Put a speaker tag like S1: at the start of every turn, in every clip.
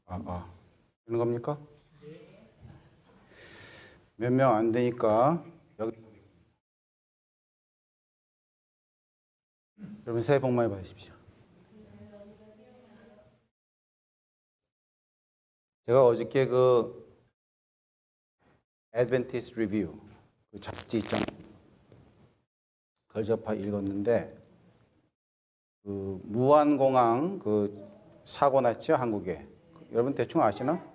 S1: 되는 겁니까? 몇 명 안 되니까 여기 여러분 새해 복 많이 받으십시오. 제가 어저께 그 Adventist Review 그 잡지 있잖아요. 그걸 접하 읽었는데 그 무안공항 그 사고 났죠, 한국에. 여러분 대충 아시나?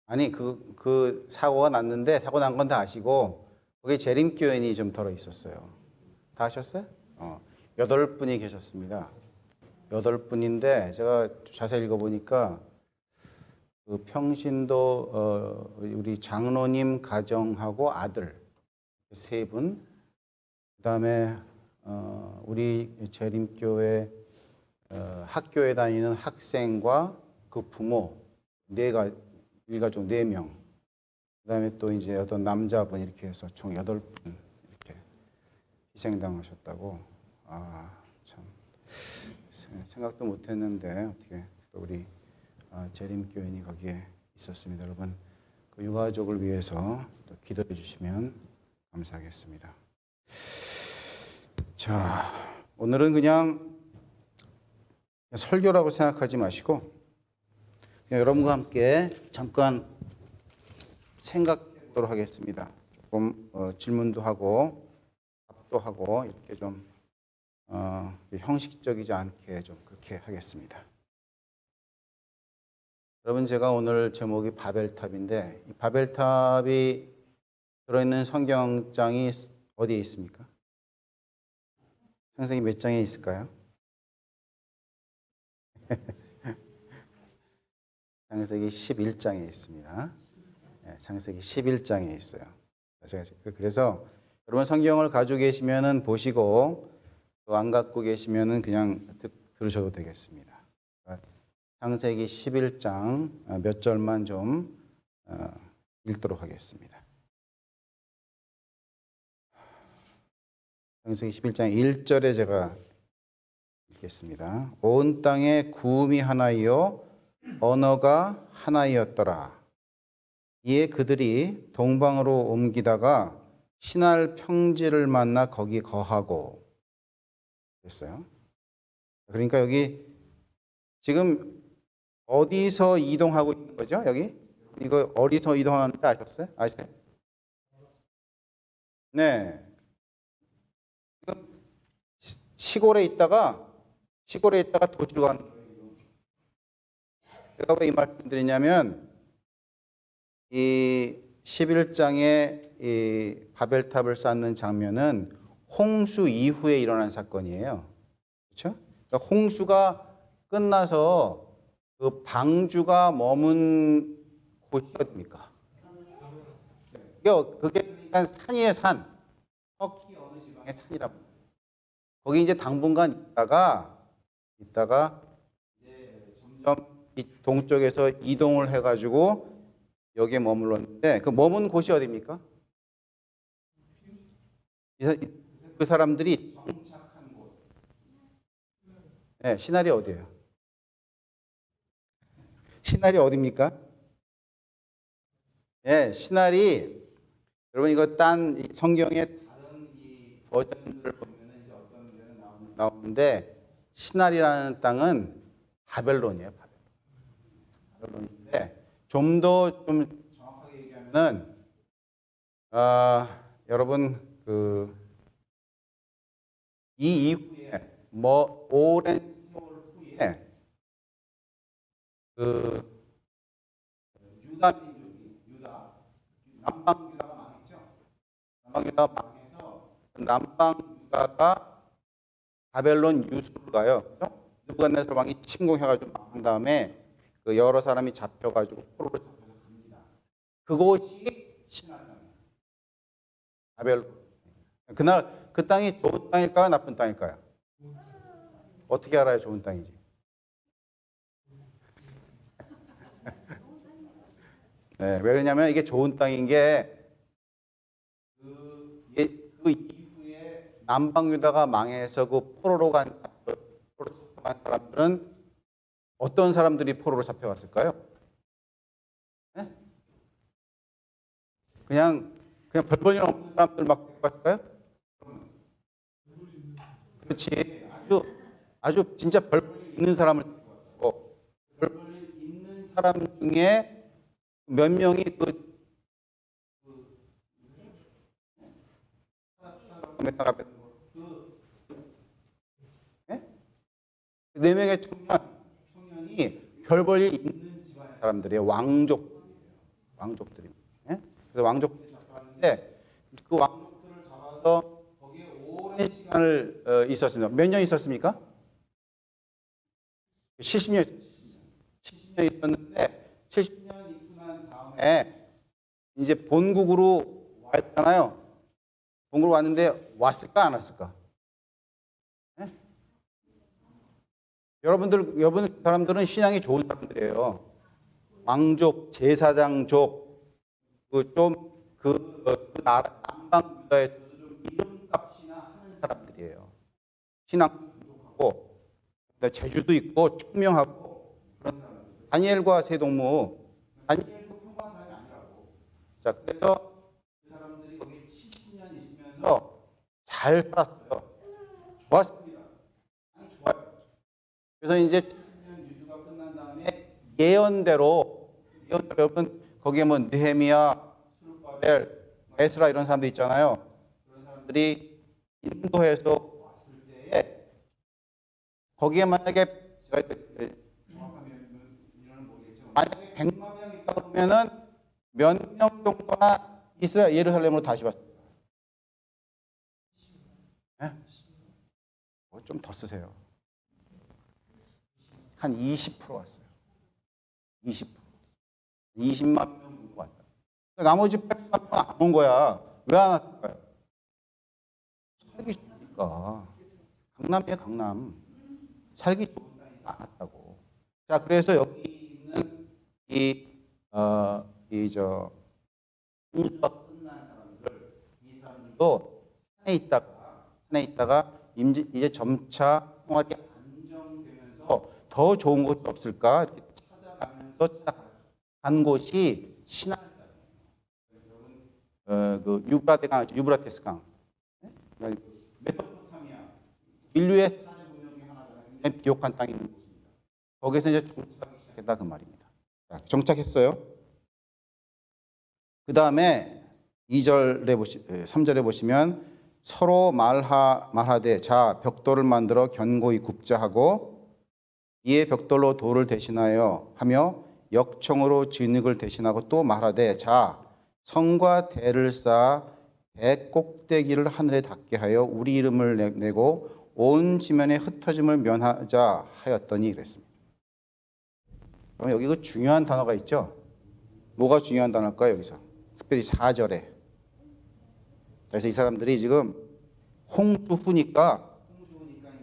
S1: 아니 그 사고가 났는데 사고 난 건 다 아시고 거기에 재림교인이 좀 들어 있었어요. 다 아셨어요? 8분이 계셨습니다. 8분인데 제가 자세히 읽어보니까 그 평신도 우리 장로님 가정하고 아들 3분, 그다음에 우리 재림교회 학교에 다니는 학생과 그 부모 일가족 4명, 그다음에 또 이제 어떤 남자분 이렇게 해서 총 8분 이렇게 희생당하셨다고. 참 생각도 못했는데 어떻게 또 우리 재림교인이 거기에 있었습니다. 여러분 그 유가족을 위해서 또 기도해 주시면 감사하겠습니다. 자, 오늘은 그냥 설교라고 생각하지 마시고 그냥 여러분과 함께 잠깐 생각하도록 하겠습니다. 조금 질문도 하고 답도 하고 이렇게 좀 형식적이지 않게 좀 그렇게 하겠습니다. 여러분 제가 오늘 제목이 바벨탑인데 이 바벨탑이 들어있는 성경장이 어디에 있습니까? 창세기 몇 장에 있을까요? 창세기 11장에 있습니다. 창세기 11장에 있어요. 그래서 여러분 성경을 가지고 계시면은 보시고 또 안 갖고 계시면은 그냥 들으셔도 되겠습니다. 창세기 11장 몇 절만 좀 읽도록 하겠습니다. 창세기 11장 1절에 제가 읽겠습니다. 온 땅에 구음이 하나이요 언어가 하나이었더라. 이에 그들이 동방으로 옮기다가 신할 평지를 만나 거기 거하고 됐어요. 그러니까 여기 지금 어디서 이동하고 있는 거죠? 여기? 이거 어디서 이동하는지 아셨어요? 아세요? 네. 시골에 있다가 도시로 가는 거예요. 제가 왜 이 말씀드리냐면 이 11장의 이 바벨탑을 쌓는 장면은 홍수 이후에 일어난 사건이에요. 그렇죠? 그러니까 홍수가 끝나서 그 방주가 머문 곳이 어디입니까? 그게 산이에요, 산. 터키 어느 지방의 산이라고. 거기 이제 당분간 있다가 이제 점점 이 동쪽에서 이동을 해가지고 여기에 머물렀는데 그 머문 곳이 어디입니까? 그 사람들이 정착한 곳. 네, 시나리 어디예요? 시나리 어디입니까? 네, 시나리. 여러분 이거 딴 성경의 다른 이 버전들을 보면 이제 어떤 데는 나오는데 시나리라는 땅은 바벨론이에요. 바벨론인데 좀 더 좀 정확하게 얘기하면은 여러분 이 이후에 오랜 세월 후에 유다 민족이 남방 유다가 망했죠. 남방 유다가 망해서 남방 유다가 바벨론 유수를 가요. 그렇죠? 느부갓네살 왕이 침공해가지고 망한 다음에 그 여러 사람이 잡혀가지고 포로로 잡혀서 갑니다. 그곳이 신할 땅이에요. 바벨론. 그날 그 땅이 좋은 땅일까요? 나쁜 땅일까요? 어떻게 알아요? 좋은 땅인지. 네, 왜 그러냐면 이게 좋은 땅인 게 그 이후에 남방 유다가 망해서 그 포로로 간 사람들은 어떤 사람들이 포로로 잡혀갔을까요? 네? 그냥 별 볼 일 없는 사람들 막 데리고 갔을까요? 그렇지. 아주 진짜 별 볼 일 있는 사람을 데리고 왔고, 별 볼 일 있는 사람 중에 몇 명이 네 명의 청년이 별 볼 일 있는 집안의 사람들이에요. 왕족들이. 예? 그래서 왕족들이 잡혀왔는데 그 왕족들을 잡아서 거기에 오랜 시간을 있었습니다. 몇 년 있었습니까? 70년 있었는데 70년 있고 난 다음에 이제 본국으로 왔잖아요. 본국으로 왔는데 왔을까 안 왔을까? 네? 여러분 사람들은 신앙이 좋은 사람들이에요. 왕족, 제사장족, 그 나라 남방 유다에서도 좀 이름값이나 하는 사람들이에요. 신앙도 하고, 재주도 있고 총명하고 그런 사람들. 다니엘과 세 동무, 다니엘도 평범한 사람이 아니라고. 자, 그래서 그 사람들이 거기 70년 있으면서 잘 살았어요. 좋았습니다. 아니, 좋아요. 그래서 이제 70년 유수가 끝난 다음에 예언대로 여러분 거기에 뭐 느헤미야, 스룹바벨, 에스라 이런 사람들 있잖아요. 그런 사람들이 인도에서 왔을 때에 거기에 만약에 제가 정확한 이론은 모르겠지만 만약에 100만 명 있다 그러면은 몇 명 정도가 이스라엘 예루살렘으로 다시 왔습니다. 네? 좀 더 쓰세요. 한 20% 왔어요. 20%. 20만 명 정도 왔다. 나머지 80만 명은 안 온 거야. 왜 안 왔을까요? 살기 좋으니까. 강남이에요, 강남. 살기 좋은 땅이 안 왔다고. 자, 그래서 여기 있는 공주가 끝난 사람들, 이 사람들도 산에 있다가 이제 점차 생활이 안정되면서 더 좋은 곳이 없을까 이렇게 찾아가면서 간 곳이 시나이다. 그 유브라테스 강, 메소포타미아, 인류의 사대 문명 중에 하나잖아요. 굉장히 비옥한 땅이 있는 곳입니다. 거기서 이제 정착하기 시작했다 그 말입니다. 자, 정착했어요. 그 다음에 3절에 보시면 서로 말하되 자 벽돌을 만들어 견고히 굽자 하고 이에 벽돌로 돌을 대신하여 하며 역청으로 진흙을 대신하고 또 말하되 자 성과 대를 쌓아 대 꼭대기를 하늘에 닿게 하여 우리 이름을 내고 온 지면에 흩어짐을 면하자 하였더니 그랬습니다. 그럼 여기 그 중요한 단어가 있죠. 뭐가 중요한 단어일까요? 여기서 특별히 4절에. 그래서 이 사람들이 지금 홍수 후니까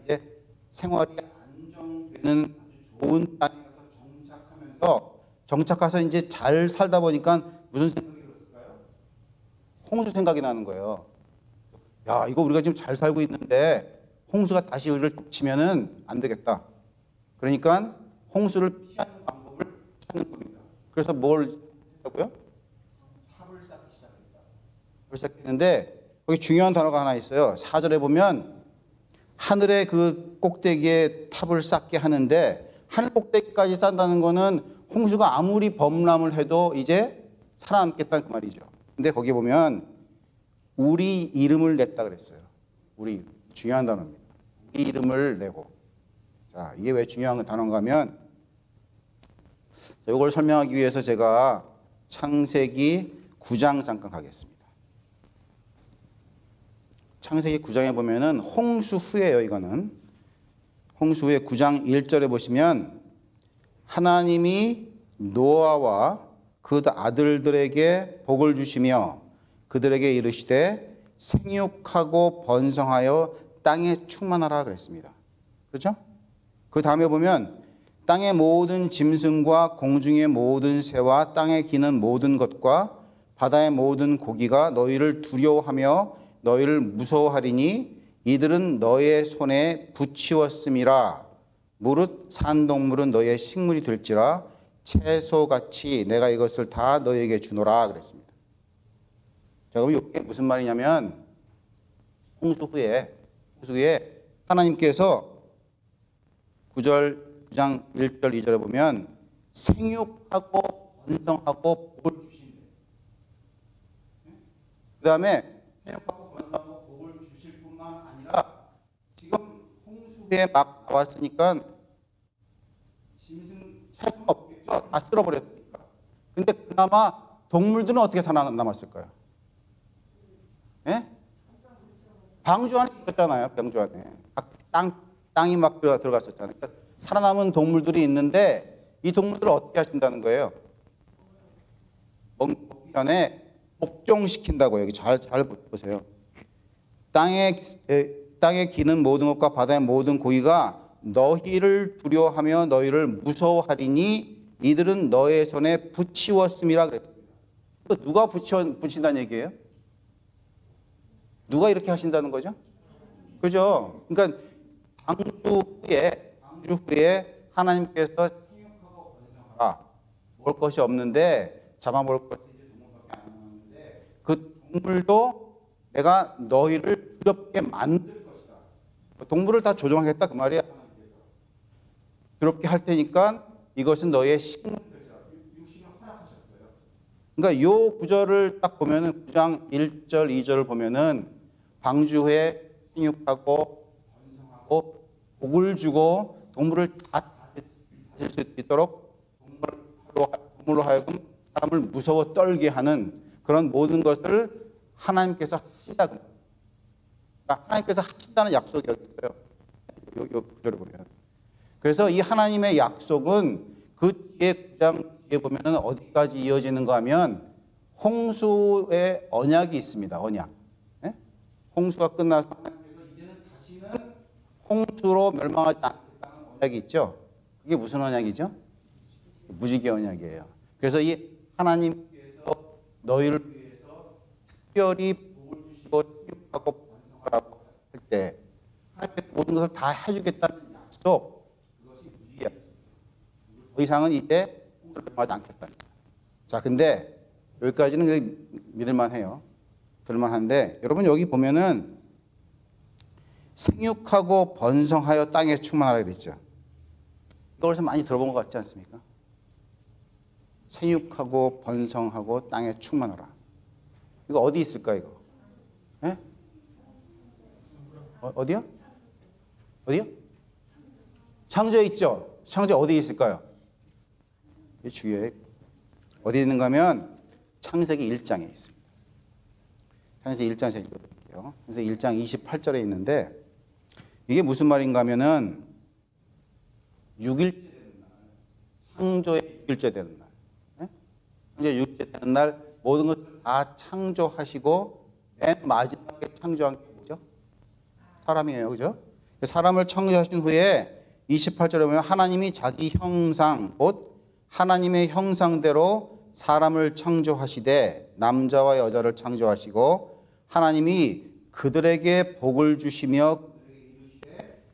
S1: 이제 생활이 안정되는 아주 좋은 땅에 가서 정착해서 이제 잘 살다 보니까 무슨 생각이 들었을까요? 홍수 생각이 나는 거예요. 야, 이거 우리가 지금 잘 살고 있는데 홍수가 다시 우리를 덮치면은 안 되겠다. 그러니까 홍수를 피하는 방법을 찾는 겁니다. 그래서 뭘 했다고요? 탑을 쌓기 시작했다. 탑을 쌓겠는데 거기 중요한 단어가 하나 있어요. 4절에 보면 하늘의 그 꼭대기에 탑을 쌓게 하는데 하늘 꼭대기까지 쌓는다는 거는 홍수가 아무리 범람을 해도 이제 살아남겠다는 그 말이죠. 근데 거기 보면 우리 이름을 냈다 그랬어요. 우리 중요한 단어입니다. 우리 이름을 내고. 자, 이게 왜 중요한 단어인가 하면 이걸 설명하기 위해서 제가 창세기 9장 잠깐 가겠습니다. 창세기 9장에 보면은 홍수 후에요, 이거는. 홍수 후에 9장 1절에 보시면 하나님이 노아와 그 아들들에게 복을 주시며 그들에게 이르시되 생육하고 번성하여 땅에 충만하라 그랬습니다. 그렇죠? 그 다음에 보면 땅의 모든 짐승과 공중의 모든 새와 땅에 기는 모든 것과 바다의 모든 고기가 너희를 두려워하며 너희를 무서워하리니 이들은 너의 손에 붙이었음이라. 무릇 산 동물은 너의 식물이 될지라 채소같이 내가 이것을 다 너에게 주노라 그랬습니다. 자, 그럼 이게 무슨 말이냐면 홍수 후에 하나님께서 9장 1절 2절에 보면 생육하고 번성하고 복을 주신대요. 그 다음에 생육하고 번성하고 복을 주실 뿐만 아니라 지금 홍수 후에 막 나왔으니까 짐승 살수가 없겠죠. 다 쓸어버렸으니까. 근데 그나마 동물들은 어떻게 살아남았을까요? 예? 방주 안에 있었잖아요. 방주 안에. 땅이 막 들어갔었잖아요. 그러니까 살아남은 동물들이 있는데 이 동물들을 어떻게 하신다는 거예요? 먹기 전에 복종시킨다고. 여기 잘 보세요. 땅에 기는 모든 것과 바다의 모든 고기가 너희를 두려워하며 너희를 무서워하리니 이들은 너의 손에 붙이웠음이라 그랬습니다. 누가 붙인다는 얘기예요? 누가 이렇게 하신다는 거죠? 그죠? 그러니까 방주 후에 하나님께서 생육하고 번성하라. 먹을 것이 없는데 잡아먹을 것이 이제 동물밖에 안 남았는데 그 동물도 내가 너희를 두렵게 만들 것이다. 동물을 다 조종하겠다 그 말이야. 하나님께서. 두렵게 할 테니까 이것은 너희의 식물이 되리라. 육신을 허락하셨어요. 그러니까 요 구절을 딱 보면은 9장 1절 2절을 보면은 방주 후에 생육하고 번성하고 복을 주고 동물을 다 다스릴 수 있도록 동물로 하여금 사람을 무서워 떨게 하는 그런 모든 것을 하나님께서 하신다. 그러니까 하나님께서 하신다는 약속이 여기 있어요. 요 구절을 보면. 그래서 이 하나님의 약속은 그 뒤에 9장 뒤에 보면은 어디까지 이어지는가 하면 홍수의 언약이 있습니다. 언약. 네? 홍수가 끝나서 하나님께서 이제는 다시는 홍수로 멸망하지 않겠다는 언약이 있죠. 그게 무슨 언약이죠? 무지개 언약이에요. 그래서 이 하나님께서 너희를 위해서 특별히 복을 주시고 생육하고 번성하라고 할 때 하나님께서 모든 것을 다 해주겠다는 약속, 그것이 무지개 약속. 더 이상은 이제 홍수를 멸망하지 않겠답니다. 자, 근데 여기까지는 믿을만해요. 들을만한데 여러분 여기 보면은 생육하고 번성하여 땅에 충만하라 그랬죠. 이걸 많이 들어본 것 같지 않습니까? 생육하고 번성하고 땅에 충만하라. 이거 어디 있을까 이거? 예? 어디요? 어디요? 창조에 있죠. 창조 어디에 있을까요? 이게 중요해요. 어디 있는가 하면 창세기 1장에 있습니다. 창세기 1장 제가 읽어드릴게요. 창세기 1장 28절에 있는데 이게 무슨 말인가 하면은 6일째 되는 날, 창조의 6일째 되는 날, 창조의 6일째 되는 날 모든 것을 다 창조하시고 맨 마지막에 창조한 게 뭐죠? 사람이에요. 그죠? 사람을 창조하신 후에 28절에 보면 하나님이 자기 형상, 곧 하나님의 형상대로 사람을 창조하시되 남자와 여자를 창조하시고 하나님이 그들에게 복을 주시며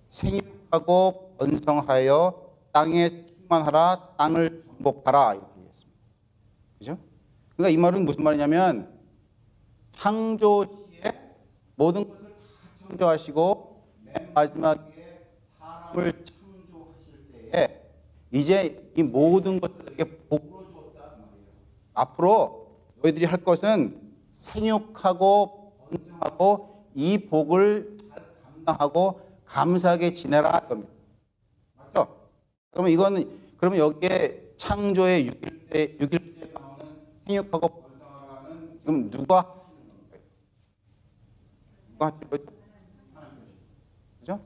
S1: 생육하고 번성하여 땅에 충만하라, 땅을 정복하라 이렇게 얘기했습니다. 그죠? 그러니까 이 말은 무슨 말이냐면 창조 시에 모든 것을 다 창조하시고 맨 마지막에 사람을 창조하실 때에 이제 이 모든 것들에게 복으로 주었다 그 말이에요. 앞으로 너희들이 할 것은 생육하고 번성하고 이 복을 잘 감당하고 감사하게 지내라 겁니다. 맞죠? 그러면 여기에 창조의 6일째 나오는 생육하고 번성하라는 지금 누가 하시는 건가요? 누가 하시는 거죠? 하나님께서. 그죠?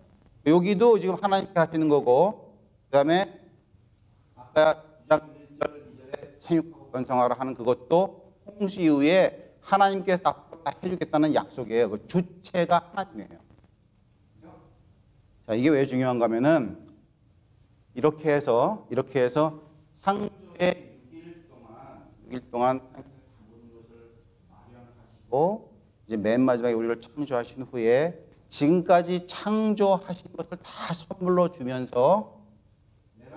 S1: 여기도 지금 하나님께 하시는 거고, 그 다음에 아까 2장 1절 2절에 생육하고 번성하라 하는 그것도 홍수 이후에 하나님께서 앞으로 다 해주겠다는 약속이에요. 그 주체가 하나님이에요. 자, 이게 왜 중요한가 하면은 이렇게 해서 창조의 6일 동안 모든 것을 마련하시고 이제 맨 마지막에 우리를 창조하신 후에 지금까지 창조하신 것을 다 선물로 주면서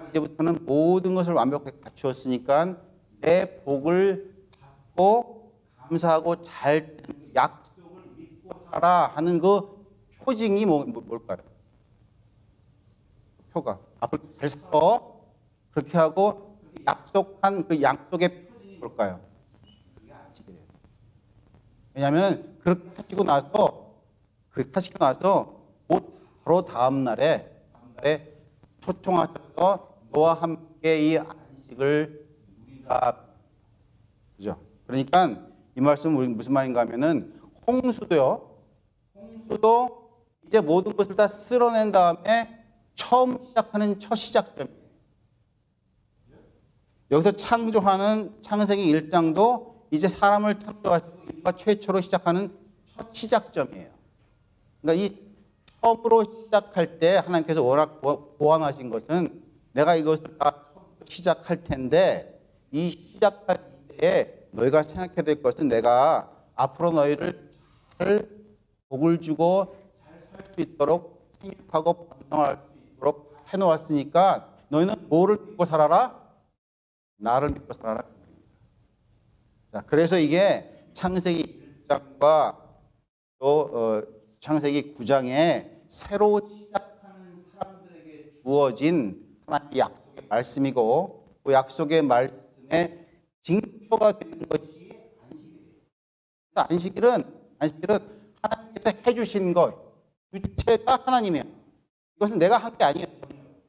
S1: 이제부터는 모든 것을 완벽하게 갖추었으니까 내 복을 받고 감사하고 잘 약속을 믿고 살아 하는 그 표징이 뭘까요? 표가 앞으로 잘 살아 그렇게 하고 약속한 그 약속의 표징이 뭘까요? 그게 안식이래요. 왜냐하면 그렇게 하시고 나서 바로 다음 날에 초청하셔서 너와 함께 이 안식을 누리라. 그죠? 그러니까 이 말씀은 무슨 말인가 하면은 홍수도 이제 모든 것을 다 쓸어낸 다음에 처음 시작하는 첫 시작점이에요. 여기서 창조하는 창세기 1장도 이제 사람을 창조하시고 인류가 최초로 시작하는 첫 시작점이에요. 그러니까 이 처음으로 시작할 때 하나님께서 워낙 보완하신 것은 내가 이것을 다 시작할 텐데 이 시작할 때에 너희가 생각해야 될 것은 내가 앞으로 너희를 잘 복을 주고 잘 살 수 있도록 생육하고 번성할 수 있도록 해놓았으니까 너희는 뭐를 믿고 살아라? 나를 믿고 살아라. 자, 그래서 이게 창세기 1장과 또 창세기 9장에 새로 시작하는 사람들에게 주어진 하나님의 약속의 말씀이고 그 약속의 말씀에 징표가 되는 것이 안식일이에요. 안식일은 하나님께서 해주신 것 주체가 하나님이에요. 이것은 내가 한 게 아니에요.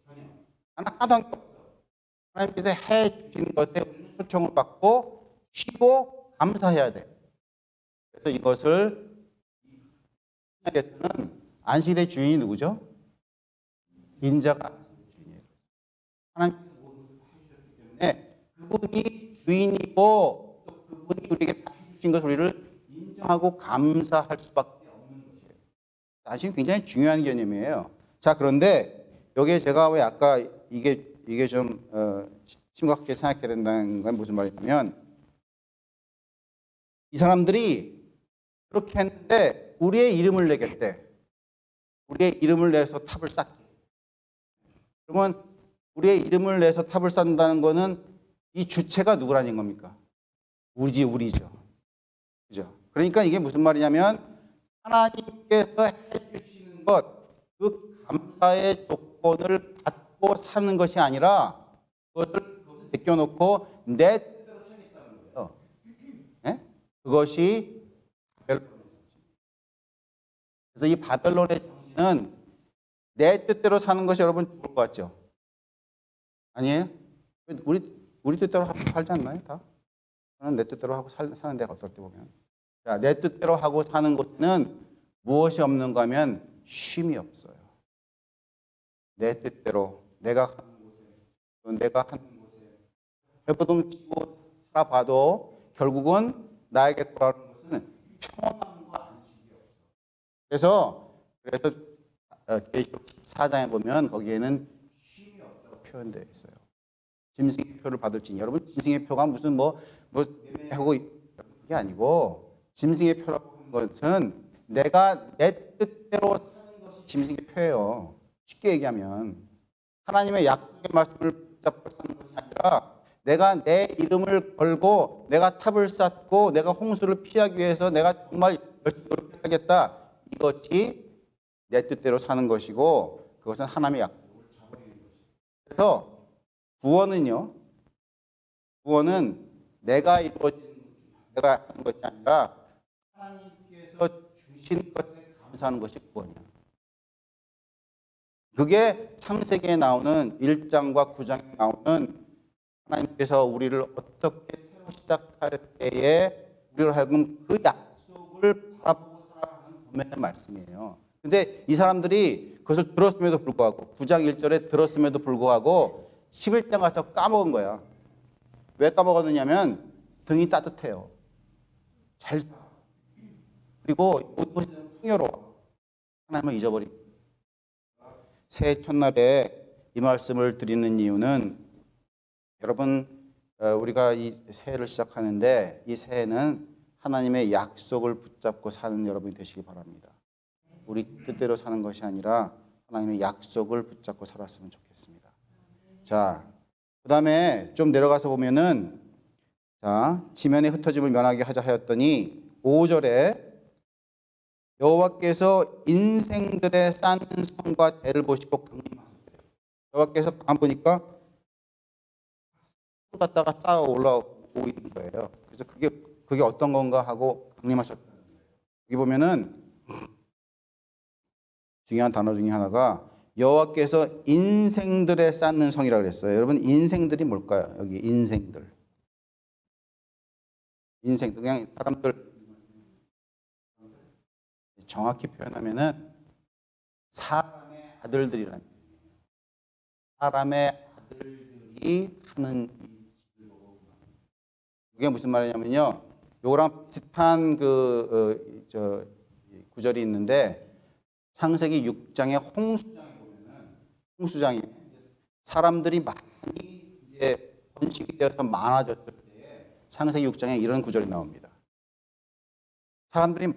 S1: 전혀. 나는 하나도 한 게 없어. 하나님께서 해주신 것에 우리는 초청을 받고 쉬고 감사해야 돼. 그래서 이것을 신약에서는 안식일의 주인이 누구죠? 인자가 안식일의 주인이에요. 하나님께서 모든 것을 해주셨기 때문에 그분이 주인이고 또 그분이 우리에게 다 해주신 것을 우리를 인정하고 감사할 수밖에 없는 것이에요. 안식은 굉장히 중요한 개념이에요. 자, 그런데 여기에 제가 왜 아까 이게 좀 심각하게 생각해야 된다는 건 무슨 말이냐면 이 사람들이 그렇게 했는데 우리의 이름을 내겠대. 우리의 이름을 내서 탑을 쌓기. 그러면 우리의 이름을 내서 탑을 쌓는다는 거는 이 주체가 누구라는 겁니까? 우리죠. 그죠? 그러니까 이게 무슨 말이냐면 하나님께서 해주시는 것, 그 감사의 조건을 받고 사는 것이 아니라 그것을 제껴놓고 내 뜻대로 살겠다는 거예요. 네? 그것이 바벨론의 정신. 그래서 이 바벨론의 정신은 내 뜻대로 사는 것이 여러분 좋을 것 같죠? 아니에요? 우리 뜻대로 하고 살지 않나요? 다? 저는 내 뜻대로 하고 사는 데가 어떨 때 보면. 자, 내 뜻대로 하고 사는 것은 무엇이 없는가 하면 쉼이 없어요. 내 뜻대로 내가 하는 곳에 내가 하는 곳에 발버둥 치고 살아봐도 결국은 나에게 돌아오는 것은 평안과 안식이 없어. 그래서 계시록 14장에 보면 거기에는 쉼이 없다고 표현되어 있어요. 짐승의 표를 받을지니 여러분 짐승의 표가 무슨 하고 그게 아니고 짐승의 표라고 하는 것은 내가 내 뜻대로 사는 것이 짐승의 표예요. 쉽게 얘기하면 하나님의 약속의 말씀을 붙잡고 사는 것이 아니라 내가 내 이름을 걸고 내가 탑을 쌓고 내가 홍수를 피하기 위해서 내가 정말 열심히 노력하겠다. 이것이 내 뜻대로 사는 것이고 그것은 하나님의 약속을 저버리는 것이에요. 그래서 구원은 내가 하는 것이 아니라 하나님께서 주신 것에 감사하는 것이 구원이야. 그게 창세기에 나오는 1장과 9장에 나오는 하나님께서 우리를 어떻게 새로 시작할 때에 우리로 하여금 그 약속을 바라보고 살아가는 분명한 말씀이에요. 근데 이 사람들이 그것을 들었음에도 불구하고 9장 1절에 들었음에도 불구하고 11장 가서 까먹은 거야. 왜 까먹었느냐면 등이 따뜻해요. 잘 사. 그리고 모든 것이 풍요로워. 하나님을 잊어버리고. 새해 첫날에 이 말씀을 드리는 이유는 여러분 우리가 이 새해를 시작하는데 이 새해는 하나님의 약속을 붙잡고 사는 여러분이 되시기 바랍니다. 우리 뜻대로 사는 것이 아니라 하나님의 약속을 붙잡고 살았으면 좋겠습니다. 자, 그 다음에 좀 내려가서 보면은 자, 지면에 흩어짐을 면하게 하자 하였더니 5절에 여호와께서 인생들의 쌓는 성과 대를 보시고 강림하셨대요. 여호와께서 가만 보니까 을 갖다가 쌓아 올라오고 있는 거예요. 그래서 그게 어떤 건가 하고 강림하셨다는 거예요. 여기 보면은 중요한 단어 중에 하나가 여호와께서 인생들의 쌓는 성이라고 그랬어요. 여러분 인생들이 뭘까요? 여기 인생들. 인생들 그냥 사람들 정확히 표현하면은 사람의 아들들이라는 얘기예요. 사람의 아들들이 하는 일을 이게 무슨 말이냐면요. 요거랑 비슷한 구절이 있는데 창세기 6장의 홍수장에 보면은 홍수장에 사람들이 많이 이제 번식이 되어서 많아졌을 때 창세기 6장에 이런 구절이 나옵니다. 사람들이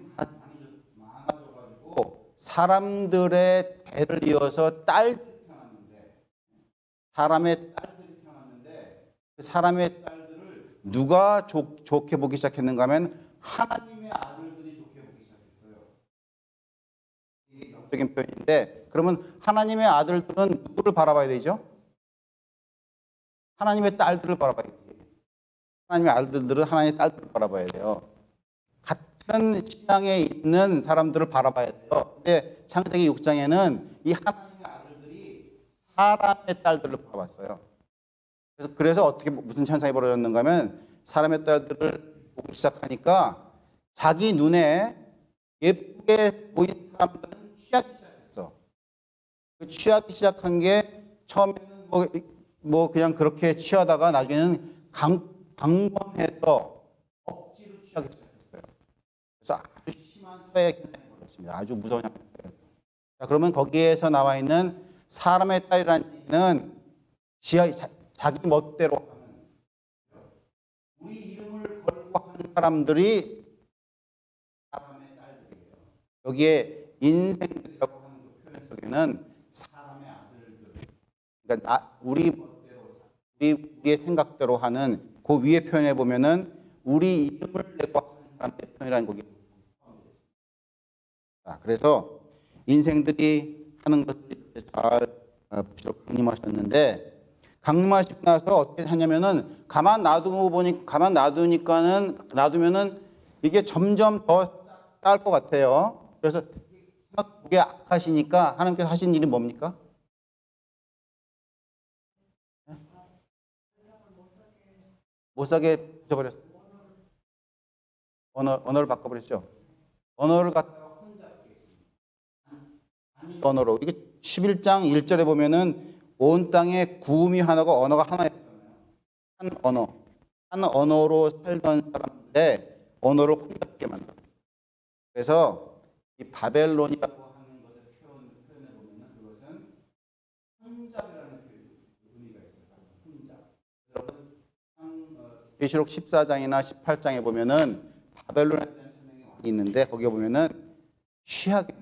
S1: 많아져가지고 사람들의 대를 이어서 딸들이 태어났는데 사람의 딸들이 태어났는데 그 사람의 딸들을 누가 좋게 보기 시작했는가 하면 하나님의 아들들이 좋게 보기 시작했어요. 이게 영적인 표현인데 그러면 하나님의 아들들은 누구를 바라봐야 되죠? 하나님의 딸들을 바라봐야 돼요. 하나님의 아들들은 하나님의 딸들을 바라봐야 돼요. 같은 신앙에 있는 사람들을 바라봐야 돼요. 근데 창세기 6장에는 이 하나님의 아들들이 사람의 딸들을 바라봤어요. 그래서 어떻게 무슨 현상이 벌어졌는가 하면 사람의 딸들을 보기 시작하니까 자기 눈에 예쁘게 보이는 사람들은 취하기 시작했어. 그 취하기 시작한 게 처음에는 뭐 그냥 그렇게 취하다가 나중에는 강권해서 억지로 취하기 시작했어요. 그래서 아주 심한 사회의 현상이 벌어졌습니다. 아주 무서운 현상이. 자, 그러면 거기에서 나와 있는 사람의 딸이라는 얘기는 자기 멋대로 하는 우리 이름을 걸고 하는 사람들이 사람의 딸들이에요. 여기에 인생들이라고 하는 그 표현 속에는 사람의 아들들, 그러니까 우리 멋대로, 우리의 생각대로 하는 그 위에 표현해 보면은 우리 이름을 내고 하는 사람의 표현이라는 거기. 자, 그래서 인생들이 하는 것들이 잘 강림하셨는데 강림하시고 나서 어떻게 하냐면은 가만 놔두면은 이게 점점 더 쌓을 것 같아요. 그래서 그게 악하시니까 하나님께서 하신 일이 뭡니까? 못 사게 붙여버렸어요. 언어를 바꿔버렸죠. 언어를 갖다가 언어로 이게 11장 1절에 보면은 온 땅에 구음이 하나고 언어가 하나였잖아요. 한 언어로 살던 사람들의 언어를 혼잡게 만들었어요. 그래서 이 바벨론이라고 하는 것을 표현해 보면은 그것은 혼잡이라는 의미가 있어요. 혼잡. 여러분 계시록 14장이나 18장에 보면은 바벨론에 대한 설명이 많이 있는데 거기에 보면은 취하게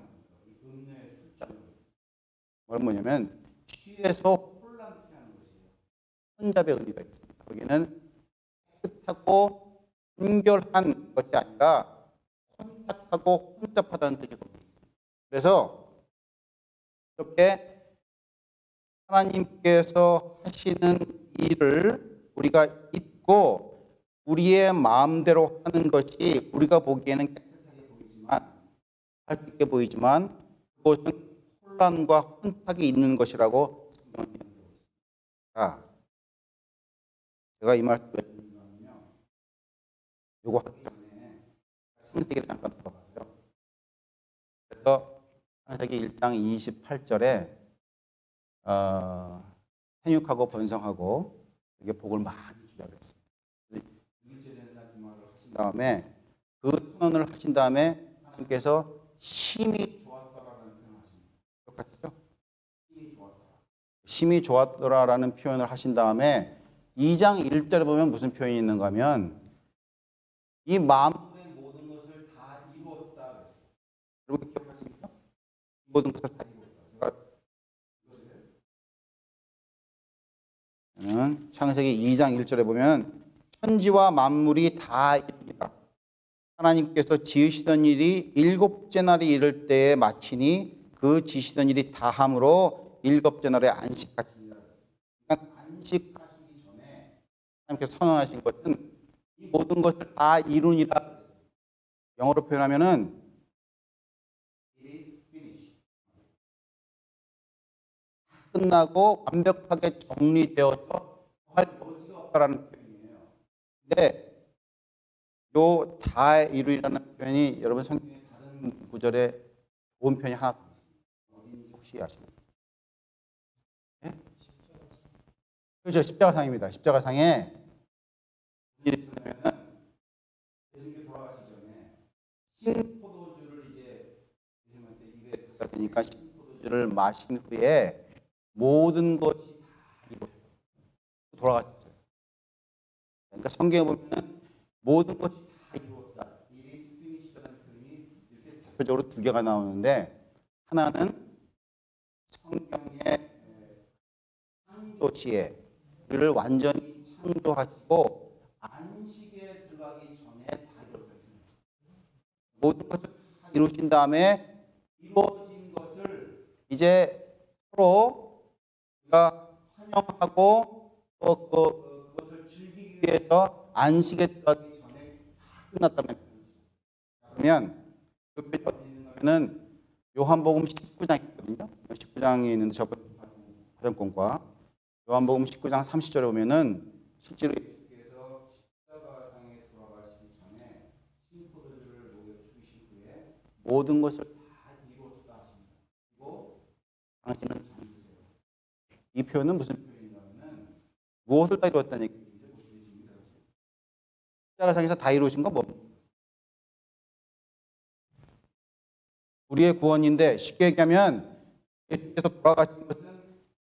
S1: 뭐냐면 취해서 혼란 피하는 것이에요. 혼잡의 의미가 있습니다. 거기는 깨끗하고 순결한 것이 아니라 혼잡하고 혼잡하다는 뜻이 겁니다. 그래서 이렇게 하나님께서 하시는 일을 우리가 잊고 우리의 마음대로 하는 것이 우리가 보기에는 깨끗하게 보이지만 할 수 있게 보이지만 그것은 혼란과 혼탁이 있는 것이라고 자, 제가 이 말씀을 왜 드리냐면요. 요거 하기 전에 창세기를 잠깐 들어봤어요. 그래서 창세기 1장 28절에 생육하고 번성하고 이게 복을 많이 주라고 했습니다. 일째 되는 날 그 말을 하신 다음에 그 선언을 하신 다음에 하나님께서 심히 좋았더라라는 표현을 하십니다. 똑같죠? 심히 좋았더라라는 표현을 하신 다음에 2장 1절에 보면 무슨 표현이 있는가 하면 이 만물의 모든 것을 다 이루었다. 여러분 기억하십니까? 모든 것을 다 이루었다. 보면 창세기 2장 1절에 보면 천지와 만물이 다 이릅니다. 하나님께서 지으시던 일이 일곱째 날이 이를 때에 마치니 그 지시던 일이 다함으로 일곱째 날에 안식하시니라. 그러니까 안식하시기 전에 하나님께서 선언하신 것은 이 모든 것을 다 이루니라. 영어로 표현하면은 it is finished. 끝나고 완벽하게 정리되어서 할 여지가 없다라는 표현이에요. 근데 요 다 이루리라는 표현이 여러분 성경의 다른 구절에 좋은 표현이 하나 더 있습니다. 어딘지 혹시 아시나요? 네? 그렇죠. 십자가상입니다. 십자가상에 일이 있냐면은 예수님께 돌아가시기 전에 신포도주를 이제 예수님한테 입에 갖다 대니까 신포도주를 마신 후에 모든 것이 다 이루어졌어요. 돌아가셨어요. 그러니까 성경에 보면 모든 것이 다 이루었다. It is finished라는 표현이 이렇게 대표적으로 두 개가 나오는데 하나는 성경의 창조시에를 완전히 창조하시고 안식에 들어가기 전에 다 이루어졌습니다. 모든 것을 다 이루신 다음에 이루어진 것을 이제 서로 우리가 환영하고 또 그것을 즐기기 위해서 안식에 들어가기 전에 다 끝났다는 표현이죠. 그러면 그 표현이 어디 있냐면은 요한복음 19장이거든요. 19장이 있는데 저번 화전권과 요한복음 19장 30절에 보면은 실제로 예수께서 십자가상에 돌아가시기 전에 신포도주를 목에 죽이신 후에 모든 것을 다 이루었다 하십니다. 그리고 당신은 잠드세요. 이 표현은 무슨 표현이냐면은 무엇을 다 이루었다는 얘기죠. 십자가상에서 다 이루어진 건 뭡니까? 우리의 구원인데 쉽게 얘기하면 예수께서 돌아가신 것은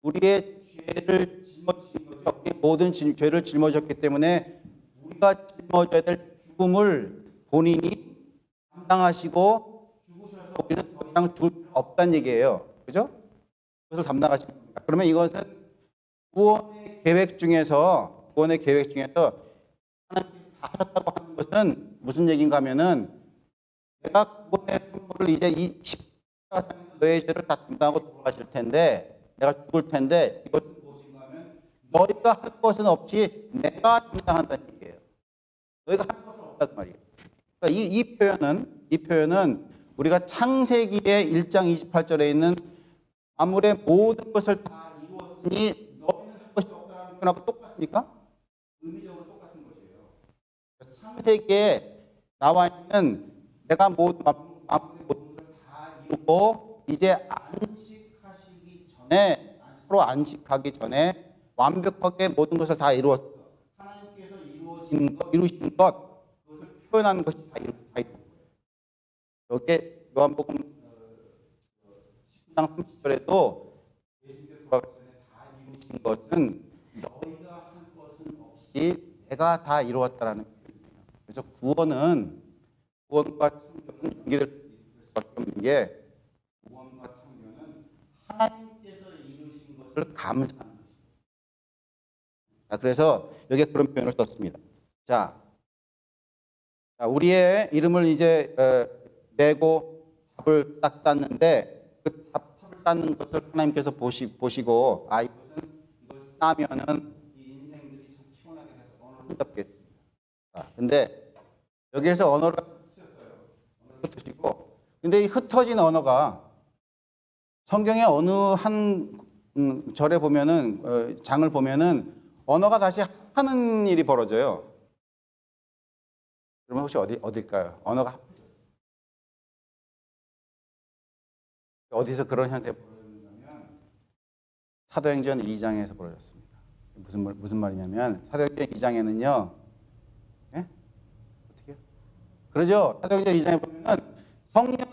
S1: 우리의 죄를 짊어지신 거죠. 우리의 모든 죄를 짊어졌기 때문에 우리가 짊어져야 될 죽음을 본인이 담당하시고 죽으셔서 우리는 더 이상 죽을 필요 없다는 얘기예요. 그죠? 그것을 담당하신 겁니다. 그러면 이것은 구원의 계획 중에서 하나님께서 다 하셨다고 하는 것은 무슨 얘기인가 하면은 내가 구원의 선물을 이제 이 십자가에서 너의 죄를 다 담당하고 돌아가실 텐데 내가 죽을 텐데 이것은 무엇인가 하면 너희가 할 것은 없이 내가 담당한다는 얘기예요. 너희가 할 것은 없단 말이에요. 그러니까 이 표현은 우리가 창세기의 1장 28절에 있는 만물의 모든 것을 다 이루었으니 너희는 할 것이 없다는 표현하고 똑같습니까? 의미적으로 똑같은 것이에요. 창세기에 나와 있는 내가 만물의 모든 것을 다 이루고 이제 안식하시기 전에 서로 안식하기 전에 완벽하게 모든 것을 다 이루었어. 하나님께서 이루신 것 그것을 표현하는 것이 다 이루어진 거예요. 여기에 요한복음 19장 30절에도 예수께서 돌아가기 전에 다 이루신 것은 너희가 한 것은 없이 내가 다 이루었다라는 표현이에요. 그래서 구원과 창조는 연계될 수밖에 없는 게 구원과 창조는 하나님께서 이루신 것을 감사하는 것입니다. 그래서 여기에 그런 표현을 썼습니다. 자, 우리의 이름을 이제 내고 답을 딱 땄는데 그 답을 쌓는 것을 하나님께서 보시고 이것을 싸면은 이 인생들이 참 피곤하게 돼서 언어를 흩잡겠습니다. 근데 여기에서 언어를 흩으셨어요. 언어를 흩으시고 근데 이 흩어진 언어가 성경의 어느 한 절에 보면은 장을 보면은 언어가 다시 하는 일이 벌어져요. 그러면 혹시 어딜까요? 언어가 어디서 그런 현상이 벌어졌냐면 사도행전 2장에서 벌어졌습니다. 무슨 말이냐면 사도행전 2장에는요. 예? 어떻게요? 그러죠. 사도행전 2장에 보면은 성령이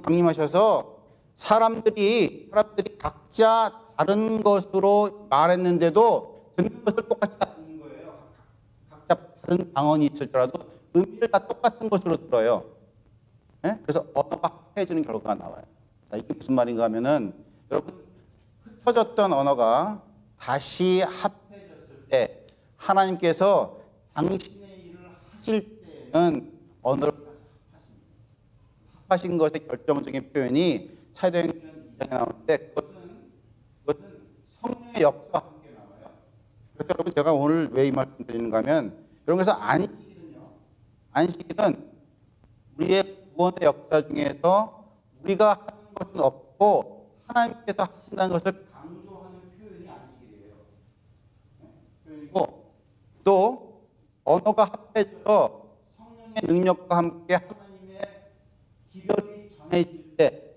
S1: 강림하셔서 사람들이 각자 다른 것으로 말했는데도 듣는 것을 똑같이 다 듣는 거예요. 각자 다른 방언이 있을지라도 의미를 다 똑같은 것으로 들어요. 네? 그래서 언어가 합해지는 결과가 나와요. 자, 이게 무슨 말인가 하면은 여러분 흩어졌던 언어가 다시 합해졌을 때 하나님께서 당신의 일을 하실 때는 언어를 합하신 것의 결정적인 표현이 사도행전 2장에 나오는데 그것은 성령의 역사와 함께 나와요. 그래서 여러분 제가 오늘 왜 이 말씀 드리는가 하면 그래서 안식일은 우리의 구원의 역사 중에서 우리가 하는 것은 없고 하나님께서 하신다는 것을 강조하는 표현이 안식일이에요. 표현이고 또 언어가 합해져서 성령의 능력과 함께 하나님의 기별이 전해질 때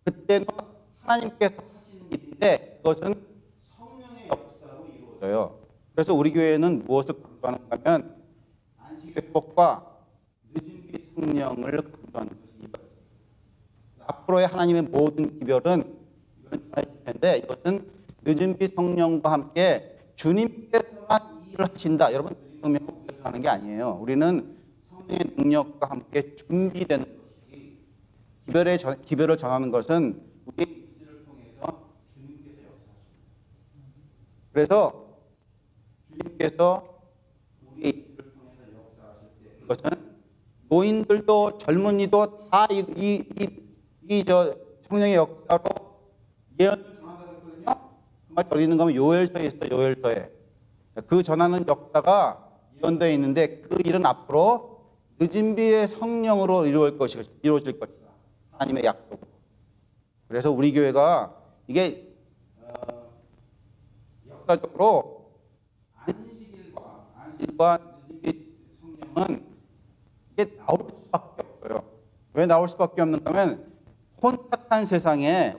S1: 그때는 하나님께서 하시는 일인데 그것은 성령의 역사로 이루어져요. 그래서 우리 교회는 무엇을 강조하는가 하면 안식의 축복과 늦은비 성령을 강조하는 것이 이거예요. 앞으로의 하나님의 모든 기별은 이건 전해질 텐데 이것은 늦은비 성령과 함께 주님께서만 이 일을 하신다. 여러분 성령을 하는 게 아니에요. 우리는 성령의 능력과 함께 준비되는 것이지 기별을 전하는 것은 우리의 입술을 통해서 주님께서 역사하십니다. 그래서 주님께서 우리의 입술을 통해서 역사하실 때 그것은 노인들도 젊은이도 다 성령의 역사로 예언을 전한다고 했거든요. 그 말이 어디 있는가 하면 요엘서에 있어요. 요엘서에. 그 전하는 역사가 예언되어 있는데 그 일은 앞으로 늦은 비의 성령으로 이루어질 것이다. 하나님의 약속. 그래서 우리 교회가 이게 역사적으로 안식일과 늦은 비 성령은 이게 나올 수밖에 없어요. 왜 나올 수밖에 없는가 하면 혼탁한 세상에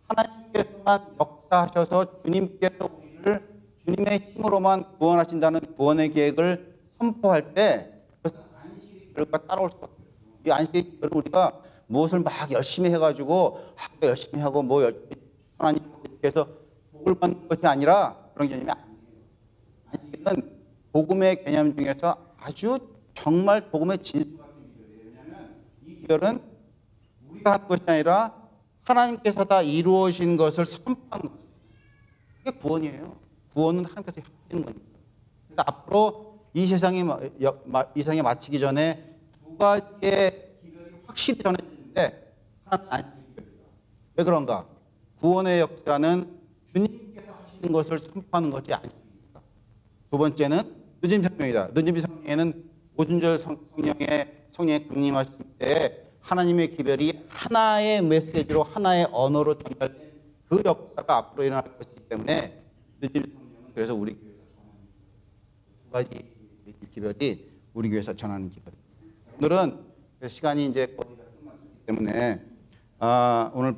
S1: 하나님께서만 역사하셔서 주님께서 우리를 주님의 힘으로만 구원하신다는 구원의 계획을 선포할 때 그것은 안식일의 결과 따라올 수밖에 없어요. 이 안식일의 결과 우리가 무엇을 막 열심히 해가지고 열심히 하고 하나님 이렇게 해서 복을 받는 것이 아니라 그런 개념이 아니에요. 안식일은 복음의 개념 중에서 아주 정말 복음의 진수 같은 기별이에요. 왜냐하면 이 기별은 우리가 한 것이 아니라 하나님께서 다 이루어진 것을 선포하는 거죠. 그게 구원이에요. 구원은 하나님께서 하시는 거니까. 그래서 앞으로 이 세상에 마치기 전에 두 가지의 기별이 확실히 전해지는데 하나는 안식일 기별이다. 왜 그런가? 구원의 역사는 주님께서 하시는 것을 선포하는 것이 안식일입니다. 두 번째는 늦은 성령이다. 늦은 성령에는 오순절 성령의 강림하실 때 하나님의 기별이 하나의 메시지로 하나의 언어로 전달된 그 역사가 앞으로 일어날 것이기 때문에 늦은 성령은 그래서 우리 교회에서 전하는 두 가지 기별이 우리 교회에서 전하는 기별입니다. 오늘은 시간이 이제 거의 다 끝났기 때문에 오늘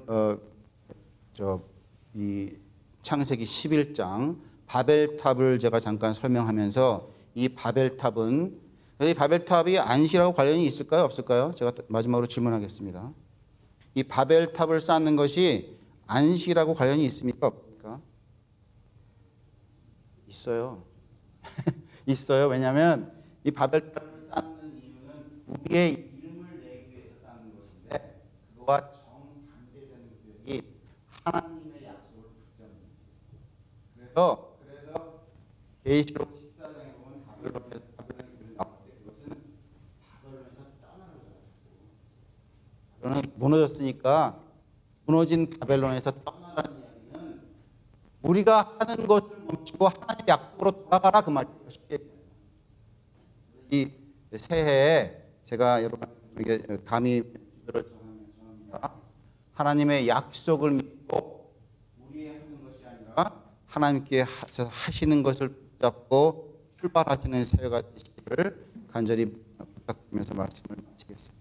S1: 이 창세기 11장 바벨탑을 제가 잠깐 설명하면서 이 바벨탑은 이 바벨탑이 안식이라고 관련이 있을까요? 없을까요? 제가 마지막으로 질문하겠습니다. 이 바벨탑을 쌓는 것이 안식이라고 관련이 있습니까? 없습니까? 있어요. 있어요. 왜냐하면 이 바벨탑을 쌓는 이유는 우리의 이름을 내기 위해서 쌓는 것인데 그와 정반대되는 구역이 하나님의 약속을 붙잡는 거예요. 그래서 계시록 14장에 보면 바벨론에서 무너졌으니까 무너진 바벨론에서 떠나라는 이야기는 우리가 하는 것을 멈추고 하나님의 약속으로 돌아가라 그 말이에요. 이 새해에 제가 여러분에게 감히 전합니다. 하나님의 약속을 믿고 우리의 하는 것이 아니라 하나님께 하시는 것을 붙잡고 출발하시는 새해가 되시기를 간절히 부탁드리면서 말씀을 마치겠습니다.